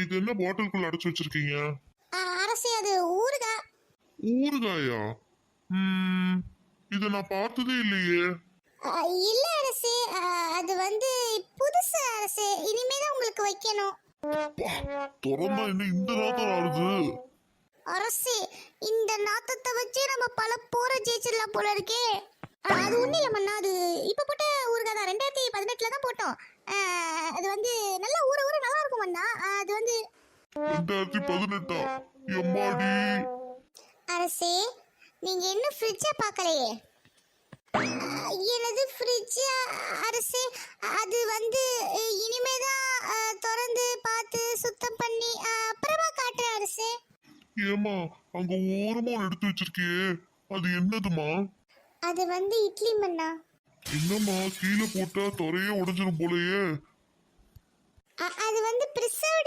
இது என்ன பாட்டிலுக்குள்ள அடைச்சு வச்சிருக்கீங்க? அரசே அது ஊறுகாய். ஊறுகாயா? இத நான் பார்த்ததே இல்லையே. இல்ல அரசே, அது வந்து புதுசு அரசே, இனிமேதான் உங்களுக்கு வைக்கணும். திறந்தா என்ன இந்த நாத்தம் ஆறுது? அரசே, இந்த நாத்தத்தை வச்சு நம்ம பல போற ஜெயிச்சிடலாம் போல இருக்கே. அது ஒண்ணு இல்ல மன்னா, அது இப்ப போட்ட ஊறுகாய் தான், 2018 தான் போட்டோம். அது வந்து நல்லா ஊற ஊற நல்லா இருக்கும் மன்னா. அது வந்து 2018? எம்மாடி! அரசே, நீங்க இன்னும் ஃப்ரிட்ஜை பார்க்கலையே. எனது ஃப்ரிட்ஜ் அரசே, அது வந்து இனிமேதான் திறந்து பார்த்து சுத்தம் பண்ணி அப்புறமா காட்டுறேன் அரசே. ஏமா அங்க ஓரமா எடுத்து வச்சிருக்கியே, அது என்னதுமா? அது வந்து இட்லி மன்னா. என்னம்மா கீழே போட்டா துறையே உடைஞ்சிரும் போலயே. அது வந்து பிரிசர்வ்